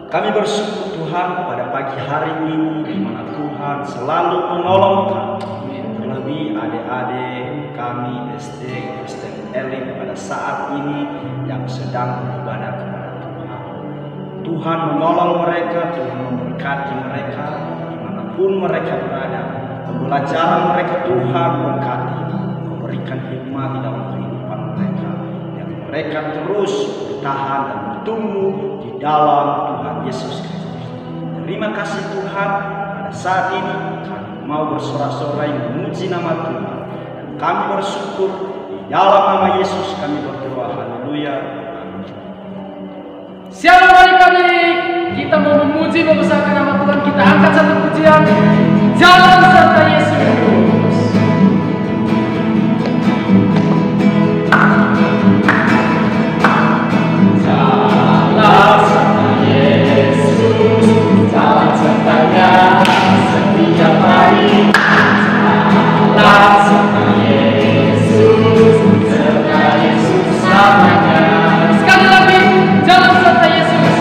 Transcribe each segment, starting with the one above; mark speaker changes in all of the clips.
Speaker 1: Kami bersyukur Tuhan pada pagi hari ini di mana Tuhan selalu menolong kami, terlebih adik-adik kami SD Kristen Elim pada saat ini yang sedang beribadah kepada Tuhan. Tuhan menolong mereka, Tuhan memberkati mereka dimanapun mereka berada. Pembelajaran mereka Tuhan berkati, memberikan hikmat di dalam kehidupan mereka, yang mereka terus bertahan dan bertumbuh di dalam Tuhan Yesus Kristus. Terima kasih Tuhan, pada saat ini kami mau bersorak-sorai memuji nama Tuhan, dan kami bersyukur di dalam nama Yesus kami berdoa. Haleluya. Amin.
Speaker 2: Shalom adik-adik, kita mau memuji membesarkan nama Tuhan. Kita angkat satu pujian, Jalan Serta Yesus. Jalan serta Yesus, jalan sertanya setiap hari. Jalan serta Yesus, serta Yesus selamanya. Sekali lagi, jalan serta Yesus.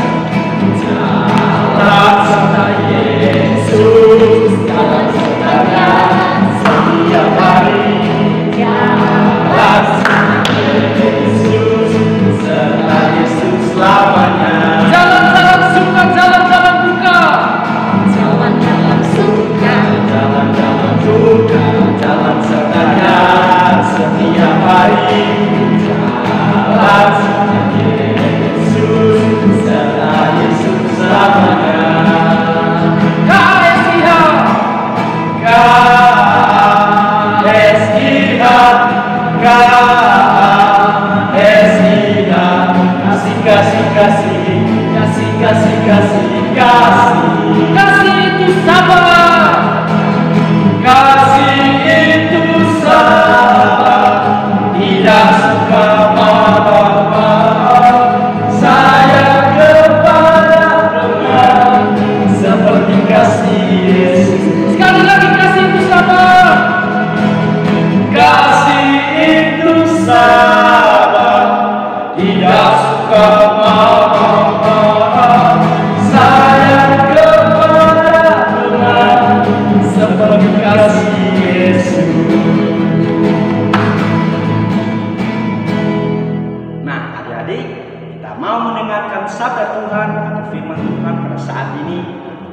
Speaker 2: Jalan serta Yesus, jalan sertanya setiap hari. Jalan serta Yesus, serta Yesus selamanya. Jalan-jalan suka, jalan-jalan duka. Jalan-jalan suka, jalan-jalan duka. Jalan sertanya setiap hari. Jalan serta Yesus, serta Yesus selamanya. KSIH, KSIH, KSIH. Kasih, kasih, kasih, kasih, kasih, kasih. Kasih itu sabar. Kasih itu sabar. Tidak suka marah-marah. Sayang kepada teman seperti kasih Yesus. Sekali lagi, kasih itu sabar. Kasih itu sabar. Tidak suka marah-marah. Sayang kepada teman seperti kasih Yesus.
Speaker 1: Nah, adik-adik, kita mau mendengarkan sabda Tuhan atau firman Tuhan pada saat ini,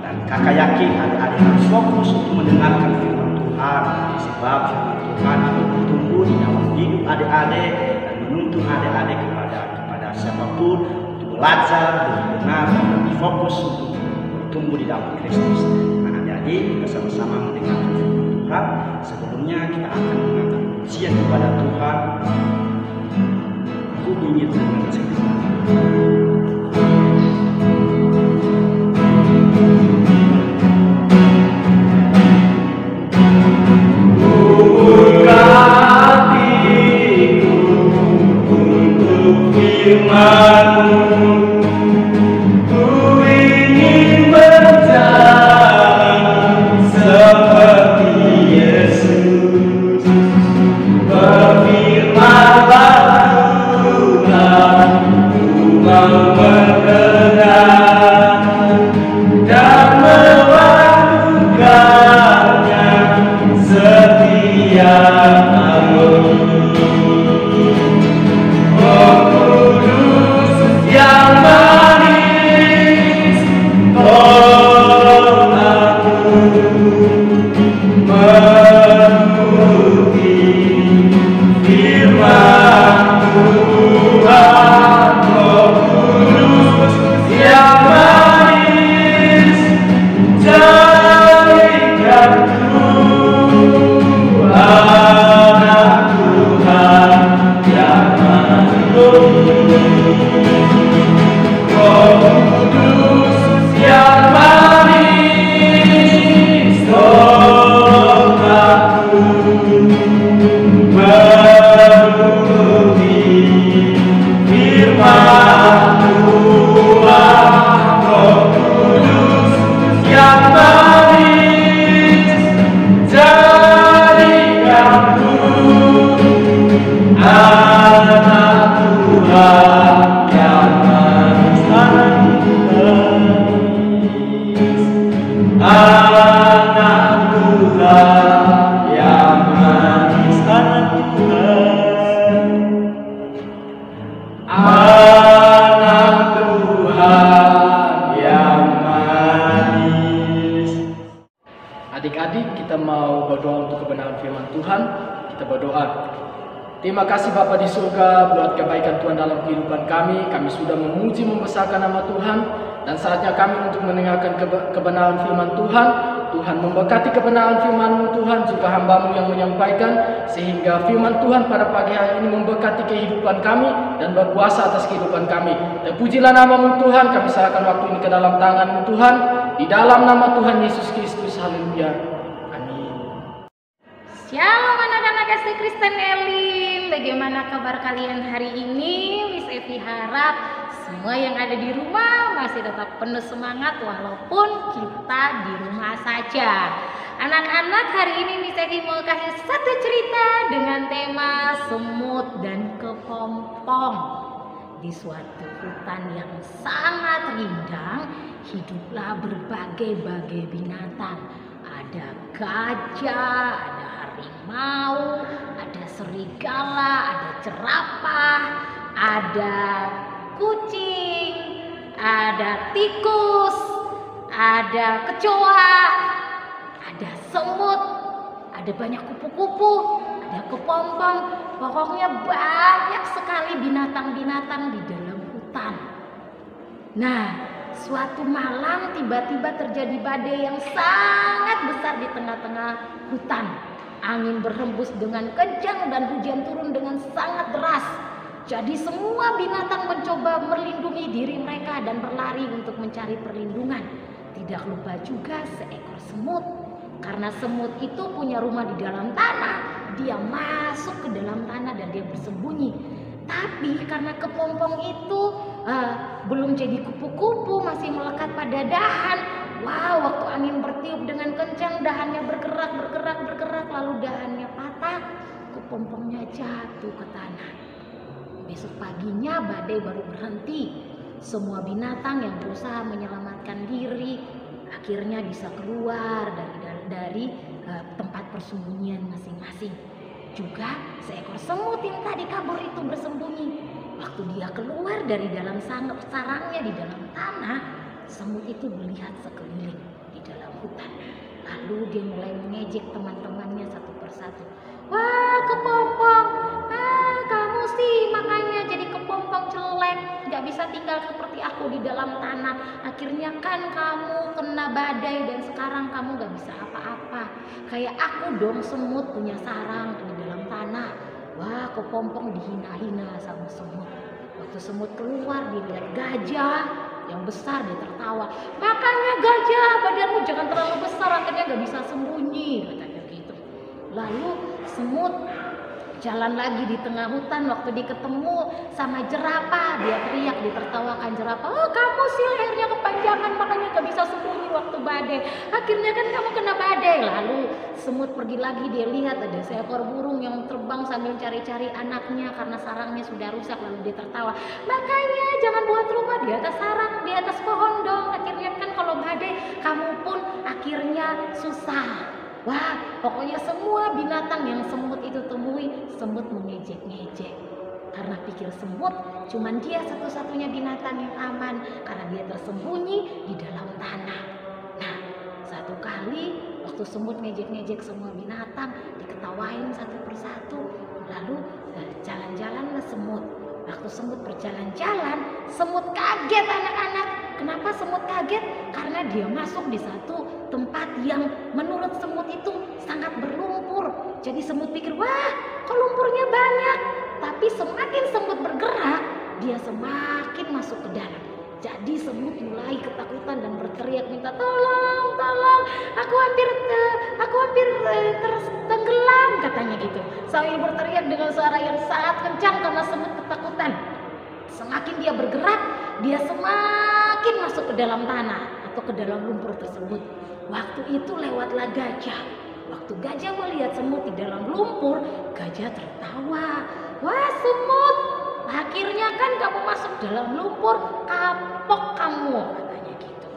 Speaker 1: dan kakak yakin adik-adik harus fokus untuk mendengarkan firman Tuhan, sebab firman Tuhan itu bertumbuh di dalam hidup adik-adik dan menuntun adik-adik kepada siapapun untuk belajar lebih benar dan lebih fokus untuk bertumbuh di dalam Kristus. Nah, adik-adik kita sama-sama mendengar firman Tuhan. Sebelumnya kita akan mengangkat pujian kepada Tuhan. Aku ingin menceritakan.
Speaker 2: Adik-adik, kita mau berdoa untuk kebenaran firman Tuhan. Kita berdoa. Terima kasih Bapa di surga buat kebaikan Tuhan dalam kehidupan kami. Kami sudah memuji membesarkan nama Tuhan. Dan saatnya kami untuk mendengarkan kebenaran firman Tuhan. Tuhan memberkati kebenaran firman Tuhan, juga hamba-Mu yang menyampaikan, sehingga firman Tuhan pada pagi hari ini memberkati kehidupan kami dan berkuasa atas kehidupan kami. Terpujilah nama-Mu Tuhan. Kami serahkan waktu ini ke dalam tangan-Mu Tuhan. Di dalam nama Tuhan Yesus Kristus. Haleluya. Amin.
Speaker 3: Shalom anak-anak SD Kristen Elim. Bagaimana kabar kalian hari ini? Miss Evi harap semua yang ada di rumah masih tetap penuh semangat walaupun kita di rumah saja. Anak-anak, hari ini Miss Evi mau kasih satu cerita dengan tema semut dan kepompong. Di suatu hutan yang sangat rindang, hiduplah berbagai-bagai binatang. Ada gajah, ada harimau, ada serigala, ada jerapah, ada kucing, ada tikus, ada kecoa, ada semut, ada banyak kupu-kupu, ada kepompong. Pokoknya banyak sekali binatang-binatang di dalam hutan. Nah, suatu malam tiba-tiba terjadi badai yang sangat besar di tengah-tengah hutan. Angin berhembus dengan kencang dan hujan turun dengan sangat deras. Jadi semua binatang mencoba melindungi diri mereka dan berlari untuk mencari perlindungan. Tidak lupa juga seekor semut. Karena semut itu punya rumah di dalam tanah, dia masuk ke dalam tanah dan dia bersembunyi. Tapi karena kepompong itu belum jadi kupu-kupu, masih melekat pada dahan. Wow, waktu angin bertiup dengan kencang, dahannya bergerak, lalu dahannya patah, kepompongnya jatuh ke tanah. Besok paginya badai baru berhenti. Semua binatang yang berusaha menyelamatkan diri akhirnya bisa keluar dari tempat persembunyian masing-masing. Juga seekor semut yang tadi kabur itu bersembunyi. Waktu dia keluar dari dalam sarangnya di dalam tanah, semut itu melihat sekeliling di dalam hutan. Lalu dia mulai mengejek teman-temannya satu persatu. Wah, kepompong, kamu sih tinggal seperti aku di dalam tanah. Akhirnya kan kamu kena badai dan sekarang kamu gak bisa apa-apa. Kayak aku dong, semut punya sarang di dalam tanah. Wah, kepompong dihina-hina sama semut. Waktu semut keluar dia lihat gajah yang besar, dia tertawa. Makanya gajah, badanmu jangan terlalu besar, akhirnya gak bisa sembunyi, katanya gitu. Lalu semut jalan lagi di tengah hutan, waktu dia ketemu sama jerapah, dia teriak, ditertawakan jerapah. Oh, kamu sih lehernya kepanjangan makanya gak bisa sembunyi waktu badai. Akhirnya kan kamu kena badai. Lalu semut pergi lagi, dia lihat ada seekor burung yang terbang sambil cari-cari anaknya karena sarangnya sudah rusak. Lalu dia tertawa. Makanya jangan buat rumah di atas sarang, di atas pohon dong. Akhirnya kan kalau badai kamu pun akhirnya susah. Wah, pokoknya semua binatang yang semut itu temui, semut mengejek-ngejek. Karena pikir semut cuman dia satu-satunya binatang yang aman karena dia tersembunyi di dalam tanah. Nah, satu kali waktu semut ngejek-ngejek semua binatang, diketawain satu persatu. Lalu jalan-jalanlah semut. Waktu semut berjalan-jalan, semut kaget anak-anak. Kenapa semut kaget? Karena dia masuk di satu tempat yang menurut semut itu sangat berlumpur. Jadi semut pikir, wah kok lumpurnya banyak. Tapi semakin semut bergerak, dia semakin masuk ke dalam. Jadi semut mulai ketakutan dan berteriak minta tolong, tolong, aku hampir tenggelam, katanya gitu. Sambil berteriak dengan suara yang sangat kencang karena semut ketakutan. Semakin dia bergerak, dia semakin masuk ke dalam tanah atau ke dalam lumpur tersebut. Waktu itu lewatlah gajah. Waktu gajah melihat semut di dalam lumpur, gajah tertawa. Wah semut, akhirnya kan kamu masuk dalam lumpur, kapok kamu, katanya gitu.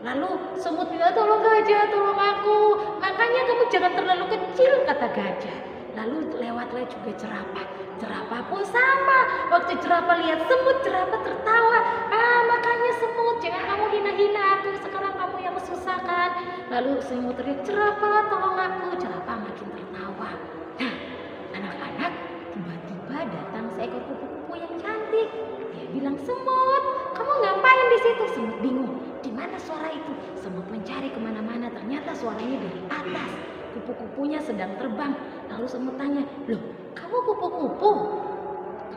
Speaker 3: Lalu semut bilang, tolong gajah, tolong aku. Makanya kamu jangan terlalu kecil, kata gajah. Lalu lewatlah juga jerapah. Jerapah pun sama. Waktu jerapah lihat semut, jerapah tertawa. Makanya semut, jangan kamu hina-hina aku. Sekarang kamu yang susah kan. Lalu semut teriak, jerapah tolong aku. Jerapah makin tertawa. Nah, anak-anak, tiba-tiba datang seekor kupu-kupu yang cantik. Dia bilang, semut, kamu ngapain di situ? Semut bingung. Di mana suara itu? Semut mencari kemana-mana. Ternyata suaranya dari atas. Kupu-kupunya sedang terbang. Lalu semut tanya, loh kamu kupu-kupu?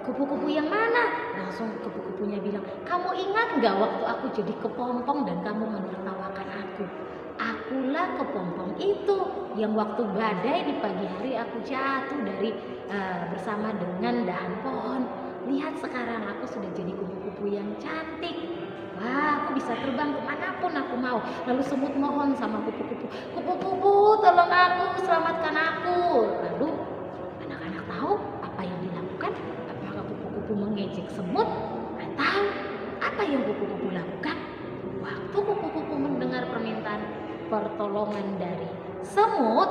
Speaker 3: Kupu-kupu yang mana? Langsung kupu-kupunya bilang, kamu ingat gak waktu aku jadi kepompong dan kamu menertawakan aku? Akulah kepompong itu yang waktu badai di pagi hari aku jatuh dari bersama dengan dahan pohon. Lihat sekarang aku sudah jadi kupu-kupu yang cantik. Wah, aku bisa terbang kemanapun aku mau. Lalu semut mohon sama kupu-kupu, kupu-kupu tolong aku, selamatkan aku. Lalu anak-anak tahu apa yang dilakukan? Apakah kupu-kupu mengejek semut? Atau apa yang kupu-kupu lakukan? Waktu kupu-kupu mendengar permintaan pertolongan dari semut,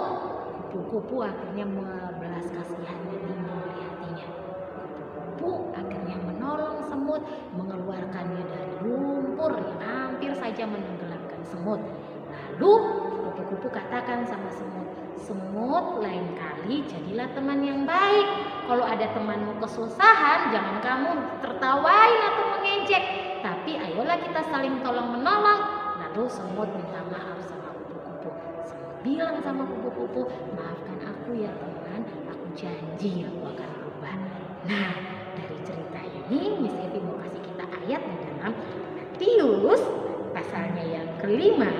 Speaker 3: kupu-kupu akhirnya membelas kasihannya timbul di hatinya. Kupu-kupu akhirnya menolong semut, mengeluarkannya dari lumpur yang hampir saja menenggelamkan semut. Lalu kupu-kupu katakan sama semut, semut lain kali jadilah teman yang baik. Kalau ada temanmu kesusahan, jangan kamu tertawain atau mengejek, tapi ayolah kita saling tolong menolong. Lalu semut minta maaf sama kupu-kupu. Semut bilang sama kupu-kupu, maafkan aku ya teman, aku janji aku akan berubah. Nah, dari cerita ini Miss Evi mau kasih kita ayat di dalam Matius pasalnya yang kelima,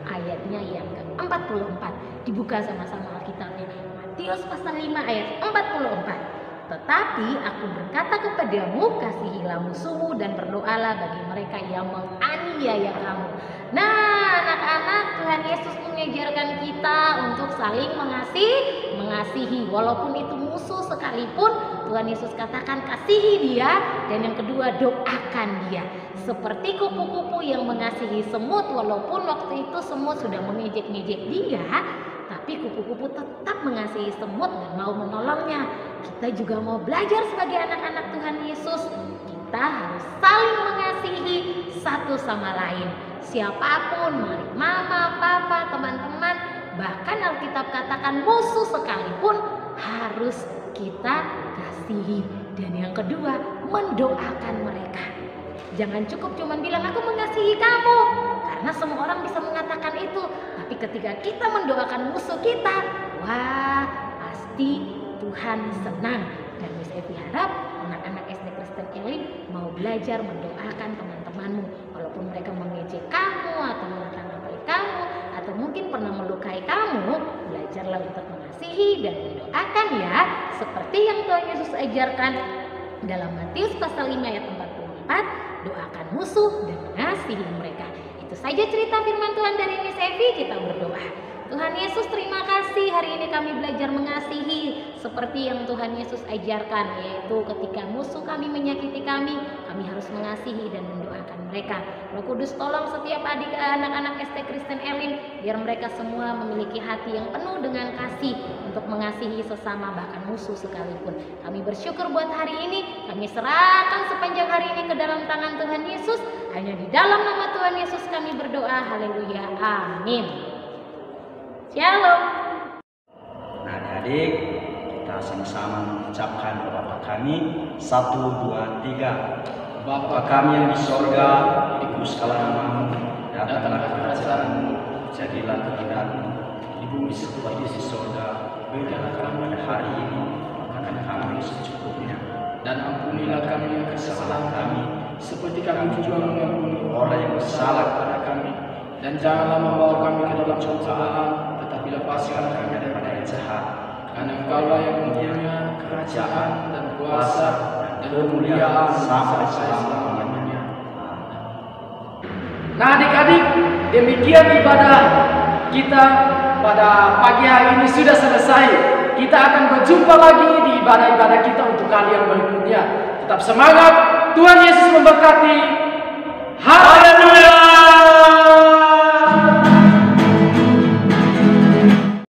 Speaker 3: ayatnya yang ke-44. Dibuka sama-sama Alkitabnya. Matius pasal 5 ayat 44. Tetapi aku berkata kepadamu, kasihilah musuhmu dan berdoalah bagi mereka yang menganiaya kamu. Nah, anak-anak, Tuhan Yesus mengajarkan kita untuk saling mengasihi. Walaupun itu musuh sekalipun, Tuhan Yesus katakan kasihi dia. Dan yang kedua, doakan dia. Seperti kupu-kupu yang mengasihi semut, walaupun waktu itu semut sudah mengejek-ngejek dia, tapi kupu-kupu tetap mengasihi semut dan mau menolongnya. Kita juga mau belajar sebagai anak-anak Tuhan Yesus. Kita harus saling mengasihi satu sama lain. Siapapun, mama, papa, teman-teman, bahkan Alkitab katakan musuh sekalipun harus kita kasihi. Dan yang kedua, mendoakan mereka. Jangan cukup cuma bilang aku mengasihi kamu, karena semua orang bisa mengatakan itu. Tapi ketika kita mendoakan musuh kita, wah pasti Tuhan senang. Dan Miss Evi harap anak-anak SD Kristen Elim mau belajar mendoakan teman-temanmu, walaupun mereka mengejek kamu atau mengata-ngatai kamu atau mungkin pernah melukai kamu. Belajarlah untuk mengasihi dan mendoakan ya, seperti yang Tuhan Yesus ajarkan dalam Matius pasal 5 ayat 44, doakan musuh dan mengasihi mereka. Itu saja cerita firman Tuhan dari Miss Evi. Kita berdoa. Tuhan Yesus, terima kasih hari ini kami belajar mengasihi seperti yang Tuhan Yesus ajarkan, yaitu ketika musuh kami menyakiti kami harus mengasihi dan mendoakan mereka. Roh Kudus, tolong setiap anak-anak SD Kristen Elim biar mereka semua memiliki hati yang penuh dengan kasih untuk mengasihi sesama, bahkan musuh sekalipun. Kami bersyukur buat hari ini, kami serahkan sepanjang hari ini ke dalam tangan Tuhan Yesus. Hanya di dalam nama Tuhan Yesus kami berdoa. Haleluya, amin. Shalom.
Speaker 1: Nah adik-adik, kita sama-sama mengucapkan doa Bapa kami. 1, 2, 3. Bapa kami yang di sorga, dikuduskanlah namamu, datanglah kerajaanmu, jadilah kehendakmu di bumi seperti di sorga. Berilah kami pada hari ini makanan kami secukupnya, dan ampunilah kami kesalahan kami, seperti kami juga mengampuni orang yang bersalah kepada kami. Dan janganlah membawa kami ke dalam pencobaan, tetapi lepaskan kami daripada yang jahat. Karena Engkaulah yang mempunyai kerajaan dan kuasa dan kemuliaan sampai selama-lamanya.
Speaker 2: Nah adik-adik, demikian ibadah kita pada pagi hari ini sudah selesai. Kita akan berjumpa lagi di ibadah-ibadah kita untuk kali yang berikutnya. Tetap semangat, Tuhan Yesus memberkati.